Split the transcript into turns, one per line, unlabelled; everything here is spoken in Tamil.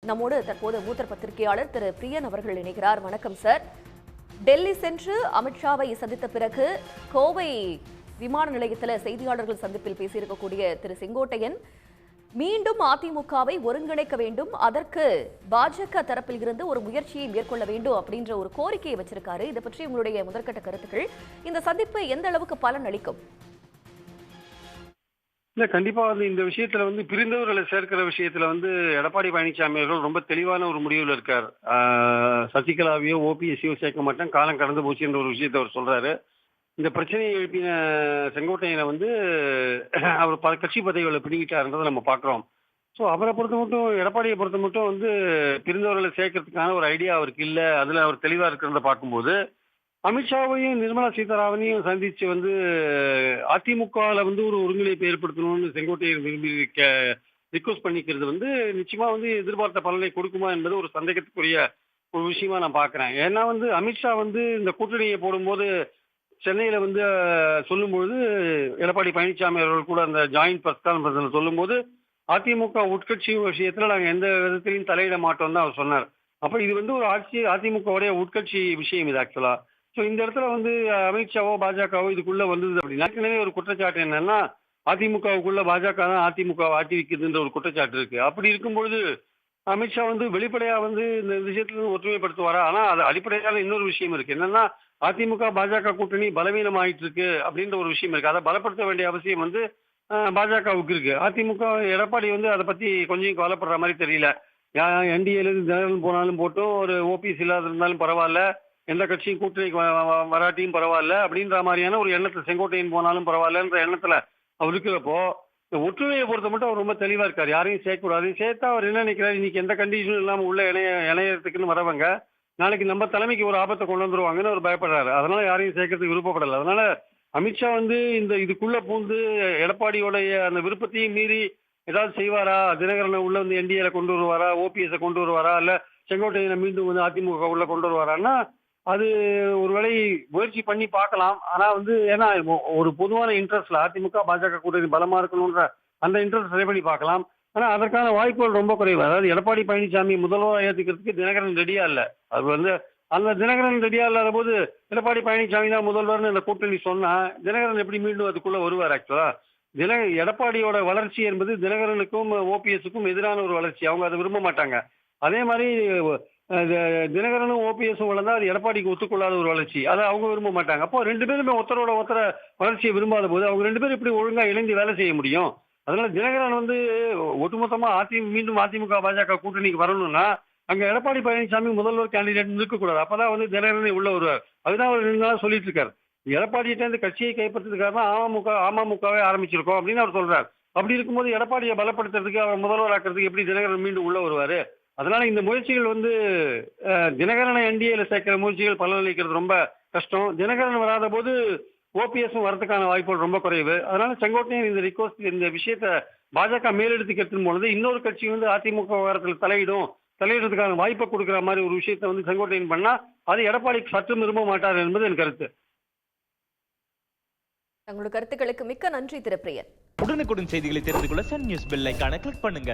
நம்மோடு தற்போது மூத்த பத்திரிகையாளர் திரு பிரியன் அவர்கள் இணைகிறார். வணக்கம் சார். டெல்லி சென்று அமித்ஷாவை சந்தித்த பிறகு கோவை விமான நிலையத்தில் செய்தியாளர்கள் சந்திப்பில் பேசியிருக்கக்கூடிய திரு செங்கோட்டையன் மீண்டும் அதிமுகவை ஒருங்கிணைக்க வேண்டும், அதற்கு பாஜக தரப்பில் இருந்து ஒரு முயற்சியை மேற்கொள்ள வேண்டும் அப்படின்ற ஒரு கோரிக்கையை வச்சிருக்காரு. இதை பற்றி உங்களுடைய முதற்கட்ட கருத்துக்கள், இந்த சந்திப்பு எந்த அளவுக்கு பலன் அளிக்கும்?
இல்ல, கண்டிப்பா இந்த விஷயத்துல பிரிந்தவர்களை சேர்க்கிற விஷயத்துல எடப்பாடி பழனிசாமி அவர்கள் ரொம்ப தெளிவான ஒரு முடிவுல இருக்கார். சசிகலாவையோ ஓபிஎஸ்சியோ சேர்க்க மாட்டேன், காலம் கடந்து போச்சுன்ற ஒரு விஷயத்த அவர் சொல்றாரு. இந்த பிரச்சனையை எழுப்பின செங்கோட்டையனை அவர் பல கட்சி பதவிகளை பிடிக்கிட்டாருன்றதை நம்ம பார்க்குறோம். ஸோ அவரை பொறுத்த மட்டும், எடப்பாடியை பொறுத்த மட்டும் பிரிந்தவர்களை சேர்க்கறதுக்கான ஒரு ஐடியா அவருக்கு இல்லை. அதில் அவர் தெளிவாக இருக்கிறத பார்க்கும்போது அமித்ஷாவையும் நிர்மலா சீதாராமனையும் சந்திச்சு அதிமுகவில் ஒரு ஒருங்கிணைப்பு ஏற்படுத்தணும்னு செங்கோட்டையன் விரும்பி ரிக்வஸ்ட் பண்ணிக்கிறது நிச்சயமா எதிர்பார்த்த பலனை கொடுக்குமா என்பது ஒரு சந்தேகத்துக்குரிய ஒரு விஷயமா நான் பார்க்குறேன். ஏன்னா அமித்ஷா இந்த கூட்டணியை போடும்போது சென்னையில் சொல்லும்போது எடப்பாடி பழனிசாமி அவர்கள் கூட அந்த ஜாயிண்ட் பிரஸ் கான்ஃபரன்ஸில் சொல்லும்போது அதிமுக உட்கட்சி விஷயத்தில் நாங்கள் எந்த விதத்திலையும் தலையிட மாட்டோம் தான் அவர் சொன்னார். அப்போ இது ஒரு அதிமுகவுடைய உட்கட்சி விஷயம் இது ஆக்சுவலாக. ஸோ இந்த இடத்துல அமித்ஷாவோ பாஜகவோ இதுக்குள்ளே வந்தது அப்படின்னா, ஏற்கனவே ஒரு குற்றச்சாட்டு என்னன்னா அதிமுகவுக்குள்ள பாஜக தான் அதிமுகவை ஆட்டி வைக்குதுன்ற ஒரு குற்றச்சாட்டு இருக்கு. அப்படி இருக்கும்பொழுது அமித்ஷா வெளிப்படையா இந்த விஷயத்துல ஒற்றுமைப்படுத்துவாரா? ஆனா அது அடிப்படையான இன்னொரு விஷயம் இருக்கு. என்னன்னா அதிமுக பாஜக கூட்டணி பலவீனம் ஆயிட்டு இருக்கு அப்படின்ற ஒரு விஷயம் இருக்கு. அதை பலப்படுத்த வேண்டிய அவசியம் பாஜகவுக்கு இருக்கு. அதிமுக எடப்பாடி அதை பத்தி கொஞ்சம் கவலைப்படுற மாதிரி தெரியல. என்டிஏல இருந்து போனாலும் போட்டும், ஒரு ஓபிஎஸ் இல்லாத இருந்தாலும் பரவாயில்ல, எந்த கட்சியும் கூட்டணிக்கு வராட்டியும் பரவாயில்ல அப்படின்ற மாதிரியான ஒரு எண்ணத்துல, செங்கோட்டையன் போனாலும் பரவாயில்லன்ற எண்ணத்துல அவர் இருக்கிறப்போ, இந்த ஒற்றுமையை பொறுத்த மட்டும் அவர் ரொம்ப தெளிவா இருக்காரு. யாரையும் சேர்க்கக்கூடாது. சேர்த்தா அவர் என்ன நினைக்கிறார், இன்னைக்கு எந்த கண்டிஷனும் இல்லாம உள்ள இணையறதுக்குன்னு வரவங்க நாளைக்கு நம்ம தலைமைக்கு ஒரு ஆபத்தை கொண்டு வந்துருவாங்கன்னு அவர் பயப்படுறாரு. அதனால யாரையும் சேர்க்கறதுக்கு விருப்பப்படலை. அதனால அமித்ஷா இதுக்குள்ள பூந்து எடப்பாடியோடைய அந்த விருப்பத்தையும் மீறி ஏதாவது செய்வாரா? தினகரனை உள்ள என்டிஏல கொண்டு வருவாரா? ஓபிஎஸ் கொண்டு வருவாரா? இல்ல செங்கோட்டையனை மீண்டும் அதிமுக உள்ள கொண்டு வருவாரான்னா அது ஒருவேளை முயற்சி பண்ணி பார்க்கலாம். ஆனா ஏன்னா ஒரு பொதுவான இன்ட்ரெஸ்ட்ல அதிமுக பாஜக கூட்டணி பலமா இருக்கணும்ன்ற அந்த இன்ட்ரெஸ்ட் ட்ரை பண்ணி பார்க்கலாம். ஆனா அதற்கான வாய்ப்புகள் ரொம்ப குறைவு. அதாவது எடப்பாடி பழனிசாமி முதல்வராக ஏற்றுக்கிறதுக்கு தினகரன் ரெடியா இல்லை. அது அந்த தினகரன் ரெடியா இல்லாத போது எடப்பாடி பழனிசாமி தான் முதல்வர்னு இந்த கூட்டணி சொன்னா தினகரன் எப்படி மீண்டும் அதுக்குள்ள வருவார்? ஆக்சுவலா எடப்பாடியோட வளர்ச்சி என்பது தினகரனுக்கும் ஓபிஎஸ்க்கும் எதிரான ஒரு வளர்ச்சி. அவங்க அதை விரும்ப மாட்டாங்க. அதே மாதிரி தினகரனும் ஓபிஎஸும் வளர்ந்தா அது எடப்பாடிக்கு ஒத்துக்கொள்ளாத ஒரு வளர்ச்சி. அதை அவங்க விரும்ப மாட்டாங்க. அப்போ ரெண்டு பேருமே ஒருத்தரோட ஒருத்தர வளர்ச்சியை விரும்பாத போது அவங்க ரெண்டு பேரும் எப்படி ஒழுங்கா இணைந்து வேலை செய்ய முடியும்? அதனால தினகரன் ஒட்டுமொத்தமா மீண்டும் அதிமுக பாஜக கூட்டணிக்கு வரணும்னா அங்க எடப்பாடி பழனிசாமி முதல்வர் கேண்டிடேட் இருக்கக்கூடாது. அப்பதான் தினகரனை உள்ள வருவார். அதுதான் அவர் 2 நாள் சொல்லிட்டு இருக்காரு. எடப்பாடியிட்ட இருந்து கட்சியை கைப்பற்றதுக்காக தான் அமமுகவே ஆரம்பிச்சிருக்கோம் அப்படின்னு அவர் சொல்றாரு. அப்படி இருக்கும்போது எடப்பாடியை பலப்படுத்துறதுக்கு, அவர் முதல்வர் ஆக்கிறதுக்கு எப்படி தினகரன் மீண்டும் உள்ள வருவாரு? அதனால இந்த முயற்சிகள் தினகரனை என்டிஏல சேர்க்கிற முயற்சிகள் பலனளிக்கிறது ரொம்ப கஷ்டம். தினகரன் வராத போது ஓபிஎஸும் வரதுக்கான வாய்ப்புகள் ரொம்ப குறைவு. அதனால செங்கோட்டையன் இந்த ரிக்வஸ்ட், இந்த விஷயத்த பாஜக மேலெடுத்துக்கு எடுத்தும் பொழுது இன்னொரு கட்சி அதிமுக விவகாரத்தில் தலையிடுறதுக்கான வாய்ப்பை கொடுக்குற மாதிரி ஒரு விஷயத்த செங்கோட்டையன் பண்ணா அது எடப்பாடிக்கு சற்றும் விரும்ப மாட்டார் என்பது என் கருத்து.
தங்களோட கருத்துக்களுக்கு மிக்க நன்றி திரு பிரியன்.
உடனுக்குடன் செய்திகளை தெரிந்து கொள்ள சன் நியூஸ் பெல் ஐகானை கிளிக் பண்ணுங்க.